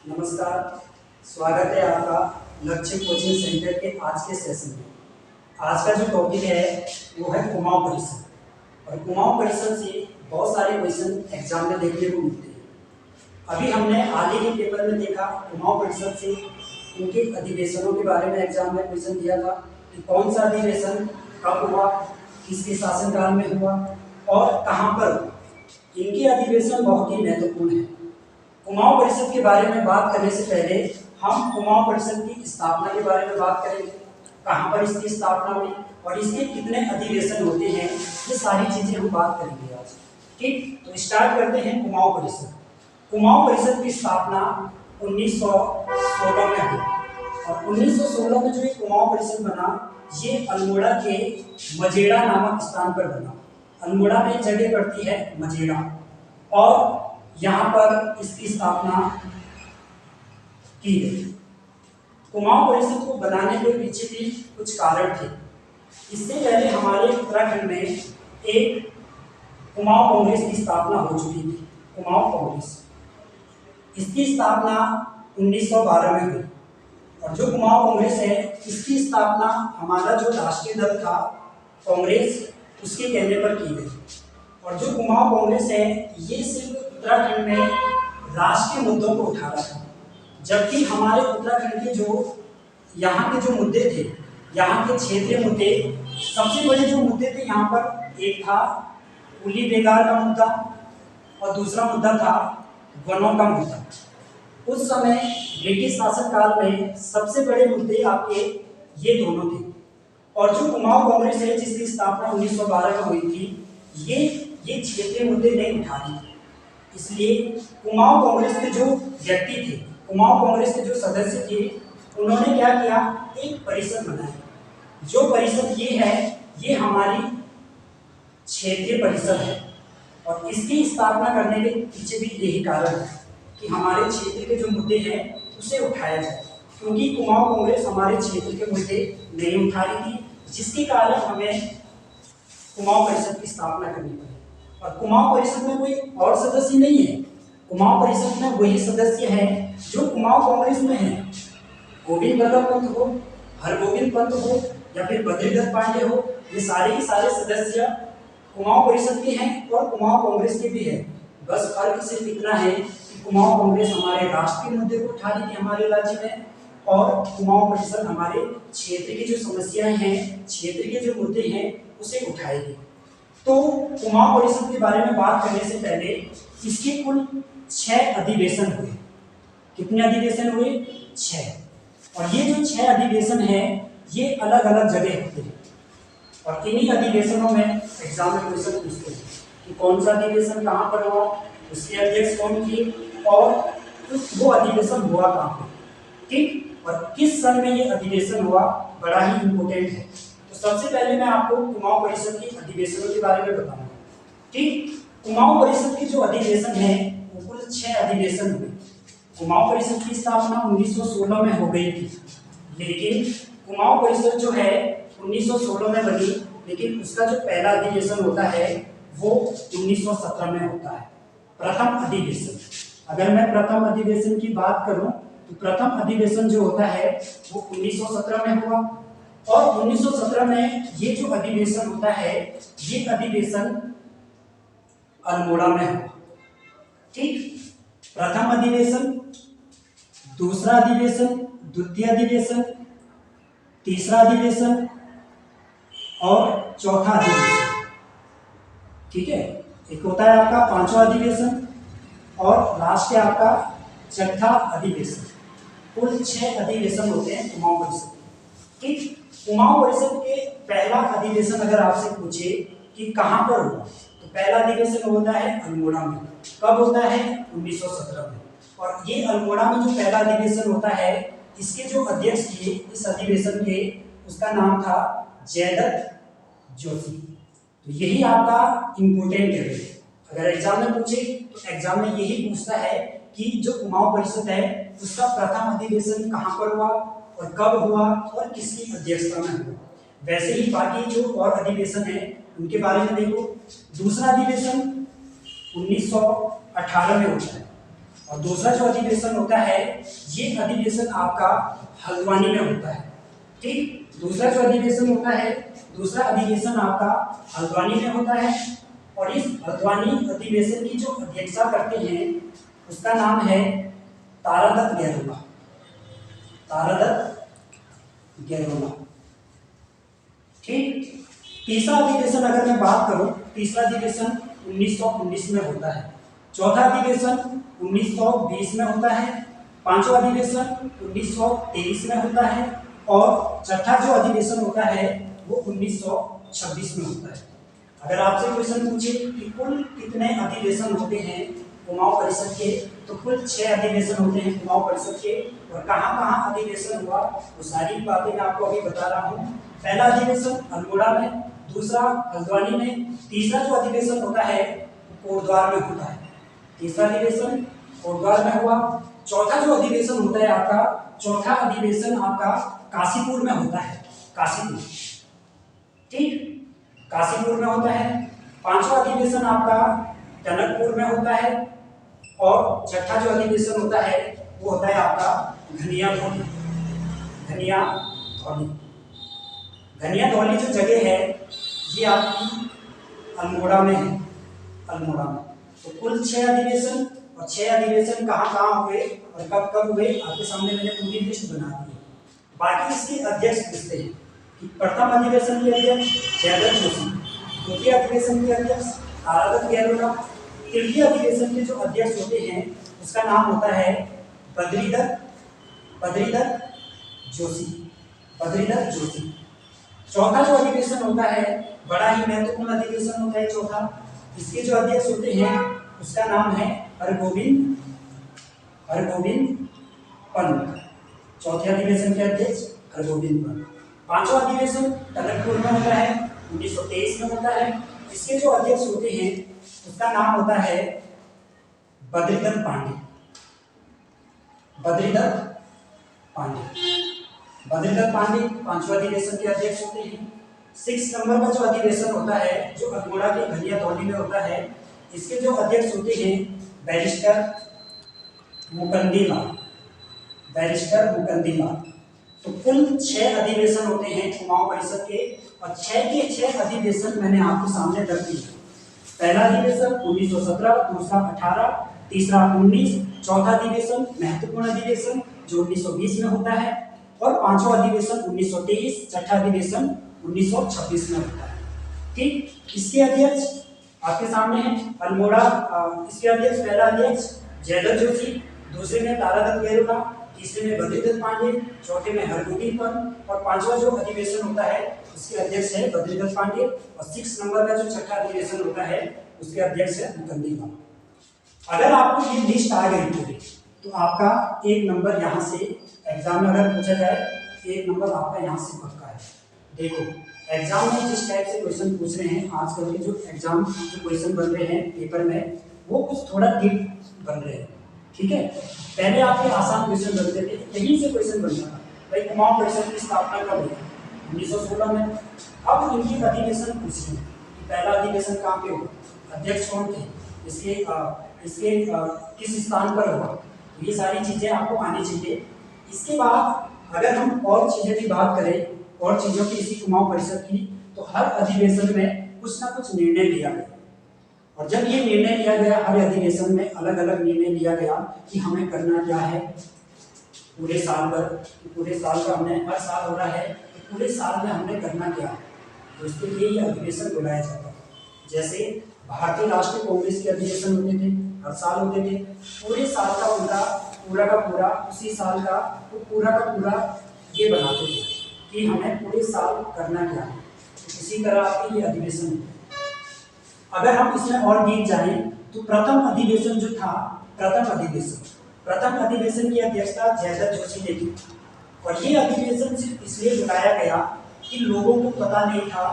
नमस्कार। स्वागत है आपका लक्ष्य कोचिंग सेंटर के आज के सेशन में। आज का जो टॉपिक है वो है कुमाऊं परिषद। और कुमाऊं परिषद से बहुत सारे क्वेश्चन एग्जाम में देखने को मिलते हैं। अभी हमने हाल ही के पेपर में देखा कुमाऊं परिषद से इनके अधिवेशनों के बारे में एग्जाम में क्वेश्चन दिया था कि कौन सा अधिवेशन कब हुआ, किसके शासनकाल में हुआ और कहाँ पर हुआ। इनके अधिवेशन बहुत ही महत्वपूर्ण है। कुमाऊं परिषद के बारे में बात करने से पहले हम कुमाऊं परिषद की स्थापना के बारे में बात करेंगे, कहाँ पर इसकी स्थापना हुई और इसके कितने अधिवेशन होते हैं, ये सारी चीजें हम बात करेंगे आज। ठीक, तो स्टार्ट करते हैं कुमाऊं परिषद। कुमाऊं परिषद की स्थापना 1916 में हुई और 1916 में जो ये कुमाऊं परिषद बना ये अल्मोड़ा के मजेड़ा नामक स्थान पर बना। अल्मोड़ा में जगह पड़ती है मजेड़ा और यहाँ पर इसकी स्थापना की गई। कुमाऊं परिषद को बनाने के पीछे भी कुछ कारण थे। इससे पहले हमारे उत्तराखंड में एक कुमाऊं कांग्रेस की स्थापना हो चुकी थी, कुमाऊं कांग्रेस। इसकी स्थापना 1912 में हुई और जो कुमाऊं कांग्रेस है इसकी स्थापना हमारा जो राष्ट्रीय दल था कांग्रेस उसके कहने पर की गई। और जो कुमाऊं कांग्रेस है ये सिर्फ उत्तराखंड में राष्ट्रीय मुद्दों को उठा रहा था, जबकि हमारे उत्तराखंड के जो यहाँ के जो मुद्दे थे, यहाँ के क्षेत्रीय मुद्दे, सबसे बड़े जो मुद्दे थे यहाँ पर एक था कुली बेगार का मुद्दा और दूसरा मुद्दा था वनों का मुद्दा। उस समय ब्रिटिश शासनकाल में सबसे बड़े मुद्दे आपके ये दोनों थे। और जो कुमाऊं कांग्रेस है जिसकी स्थापना 1912 में हुई थी ये क्षेत्रीय मुद्दे नहीं उठा रही थी। इसलिए कुमाऊं कांग्रेस के जो व्यक्ति थे, कुमाऊं कांग्रेस के जो सदस्य थे, उन्होंने क्या किया, एक परिषद बनाई। जो परिषद ये है ये हमारी क्षेत्रीय परिषद है और इसकी स्थापना करने के पीछे भी यही कारण है कि हमारे क्षेत्र के जो मुद्दे हैं उसे उठाया जाए, क्योंकि कुमाऊं कांग्रेस हमारे क्षेत्र के मुद्दे नहीं उठा रही थी, जिसके कारण हमें कुमाऊं परिषद की स्थापना करनी पड़ी। और कुमाऊं परिषद में कोई और सदस्य नहीं है, कुमाऊं परिषद में वही सदस्य हैं जो कुमाऊं कांग्रेस में हैं। गोविंद बल्लभ पंत हो, हरगोविंद पंत हो या फिर बद्रीदत्त पांडे हो, ये सारे के सारे सदस्य कुमाऊं परिषद के हैं और कुमाऊं कांग्रेस के भी हैं। बस फर्क सिर्फ इतना है कि कुमाऊं कांग्रेस हमारे राष्ट्रीय मुद्दे को उठा रही थी हमारे राज्य में और कुमाऊं परिषद हमारे क्षेत्र की जो समस्याएं हैं, क्षेत्र के जो मुद्दे हैं उसे उठाएगी। तो कुमाऊं परिषद के बारे में बात करने से पहले इसके कुल 6 अधिवेशन हुए। कितने अधिवेशन हुए? 6। और ये जो 6 अधिवेशन हैं ये अलग अलग जगह होते हैं और इन्हीं अधिवेशनों में एग्जाम में क्वेश्चन पूछते हैं कि कौन सा अधिवेशन कहाँ पर हुआ, उसके अध्यक्ष कौन थे और वो अधिवेशन हुआ कहाँ पर, ठीक, और किस सन में ये अधिवेशन हुआ, बड़ा ही इम्पोर्टेंट है। तो सबसे पहले मैं आपको कुमाऊं परिषद के अधिवेशनों के बारे में बताऊंगा। ठीक, कुमाऊं परिषद के जो अधिवेशन है वो कुल 6 अधिवेशन हुए। कुमाऊं परिषद की स्थापना 1916 में हो गई थी, लेकिन कुमाऊं परिषद जो है 1916 में बनी, लेकिन उसका जो पहला अधिवेशन होता है वो 1917 में होता है, प्रथम अधिवेशन। अगर मैं प्रथम अधिवेशन की बात करूं तो प्रथम अधिवेशन जो होता है वो 1917 में हुआ और 1917 में ये जो अधिवेशन होता है ये अधिवेशन अल्मोड़ा में हुआ। ठीक, प्रथम अधिवेशन, दूसरा अधिवेशन, द्वितीय अधिवेशन, तीसरा अधिवेशन और चौथा अधिवेशन। ठीक है, एक होता है आपका 5वां अधिवेशन और लास्ट है आपका 6ठा अधिवेशन। कुल 6 अधिवेशन होते हैं कुमाऊं परिषद। ठीक, कुमाऊं परिषद के पहला अधिवेशन अगर आपसे पूछे कि कहाँ पर हुआ तो पहला अधिवेशन होता है अल्मोड़ा में। कब होता है? 1917 में। और ये अल्मोड़ा में जो पहला अधिवेशन होता है इसके जो अध्यक्ष थे इस अधिवेशन के, उसका नाम था जयदत्त जोशी। तो यही आपका इम्पोर्टेंट है। अगर एग्जाम में पूछे तो एग्जाम में यही पूछता है कि जो कुमाऊं परिषद है उसका प्रथम अधिवेशन कहाँ पर हुआ और कब हुआ और किसकी अध्यक्षता में हुआ। वैसे ही बाकी जो और अधिवेशन है उनके बारे में देखो। दूसरा अधिवेशन 1918 में होता है और दूसरा जो अधिवेशन होता है ये अधिवेशन आपका हल्द्वानी में होता है। ठीक, दूसरा जो अधिवेशन होता है, दूसरा अधिवेशन आपका हल्द्वानी में होता है और इस हल्द्वानी अधिवेशन की जो अध्यक्षता करते हैं उसका नाम है तारादत्त गहलोत। तारादत्त गहलोत। ठीक, तीसरा अधिवेशन अगर मैं बात करूं, तीसरा अधिवेशन 1919 में होता है, चौथा अधिवेशन 1920 में होता है, पांचवा अधिवेशन 1923 में होता है और छठा जो अधिवेशन होता है वो 1926 में होता है। अगर आपसे क्वेश्चन पूछे कि कुल कितने अधिवेशन होते हैं कुमाऊं परिषद के, तो कुल 6 अधिवेशन होते हैं कुमाऊं परिषद के। और कहाँ कहाँ अधिवेशन हुआ वो सारी बातें मैं आपको अभी बता रहा हूँ। पहला अधिवेशन अल्मोड़ा में, दूसरा हल्द्वानी में, तीसरा जो अधिवेशन होता है कोटद्वार में होता है, तीसरा अधिवेशन कोटद्वार में हुआ, चौथा जो अधिवेशन होता है आपका, चौथा अधिवेशन आपका काशीपुर में होता है, काशीपुर। ठीक, काशीपुर में होता है, पांचवा अधिवेशन आपका टनकपुर में होता है और छठा जो अधिवेशन होता है वो होता है आपका घनियाधौली। घनियाधौली जो जगह है ये आपकी अल्मोड़ा में है, अल्मोड़ा में। तो कुल 6 अधिवेशन और 6 अधिवेशन कहाँ कहाँ हुए और कब कब हुए आपके सामने मैंने पूरी लिस्ट बना दी है। बाकी इसके अध्यक्ष पूछते हैं कि प्रथम अधिवेशन के अध्यक्ष जयदत्त जोशी, द्वितीय अधिवेशन के अध्यक्ष तारादत्त गहलोत, तृतीय अधिवेशन के जो अध्यक्ष होते हैं उसका नाम होता है बद्रीदत्त जोशी। चौथा जो अधिवेशन होता है बड़ा ही महत्वपूर्ण अधिवेशन होता है चौथा, इसके जो अध्यक्ष होते हैं उसका नाम है हरगोविंद पंत। चौथे अधिवेशन के अध्यक्ष हरगोविंद पंत। पांचवा अधिवेशन टनकपुर में होता है, 1923 में होता है, इसके जो अध्यक्ष होते हैं उसका नाम होता है बद्रीदत्त पांडे। पांचवा अधिवेशन के अध्यक्ष होते हैं। 6 नंबर का जो अधिवेशन होता है जो अल्मोड़ा के घनियाधौली में होता है, इसके जो अध्यक्ष होते हैं बैरिस्टर मुकंदीलाल। तो कुल 6 अधिवेशन होते हैं कुमाऊं परिषद के और 6 के 6 अधिवेशन मैंने आपके सामने रख दिए। पहला अधिवेशन 1917, दूसरा 18, तीसरा 19, चौथा अधिवेशन महत्वपूर्ण अधिवेशन जो 1920 में होता है और पांचवा अधिवेशन 1923, छठा अधिवेशन 1926 में होता है। ठीक, इसके अध्यक्ष आपके सामने है अल्मोड़ा। इसके अध्यक्ष, पहला अध्यक्ष जयदत्त जोशी, दूसरे में तारादत्त गहलोत, तीसरे में बद्रीदत्त पांडे, चौथे में हरगोविंद पंत और पांचवा जो अधिवेशन होता है उसके अध्यक्ष है बद्रीदत्त पांडे और 6 नंबर का जो छठा अधिवेशन होता है उसके अध्यक्ष है मुकंदीलाल। अगर आपको ये लिस्ट आ गई पूरी तो आपका 1 नंबर यहाँ से एग्जाम में अगर पूछा जाए 1 नंबर आपका यहाँ से पक्का है। देखो एग्जाम में जिस टाइप से क्वेश्चन पूछ रहे हैं आजकल के जो एग्जाम जो क्वेश्चन बन रहे हैं पेपर में वो कुछ थोड़ा डीप बन रहे हैं। ठीक है, पहले आपके आसान क्वेश्चन बनते थे, यहीं से क्वेश्चन बनता था भाई कुमाऊं परिषद की स्थापना कब हुई, 1916 में। अब इनकी अधिवेशन पूछी है कि पहला अधिवेशन कहाँ पे हुआ, अध्यक्ष कौन थे, इसके किस स्थान पर हुआ, ये सारी चीजें आपको आनी चाहिए। इसके बाद अगर हम और चीजें की बात करें और चीजों की इसी कुमाऊं परिषद की, तो हर अधिवेशन में कुछ ना कुछ निर्णय लिया गया और जब ये निर्णय लिया गया हर अधिवेशन में अलग अलग निर्णय लिया गया कि हमें करना क्या है पूरे साल भर, पूरे साल का हमने हर साल हो रहा है तो पूरे साल में हमने करना क्या है, तो इसके लिए ये अधिवेशन बुलाया जाता है। जैसे भारतीय राष्ट्रीय कांग्रेस के अधिवेशन होते थे, हर साल होते थे, पूरे साल का पूरा का पूरा उसी साल का पूरा का पूरा ये बनाते थे कि हमें पूरे साल करना क्या है, इसी तरह आपके ये अधिवेशन होते। अगर हम इसमें और डीप जाएं तो प्रथम अधिवेशन जो था, प्रथम अधिवेशन की अध्यक्षता जयदत्त जोशी ने की और ये अधिवेशन सिर्फ इसलिए बुलाया गया कि लोगों को पता नहीं था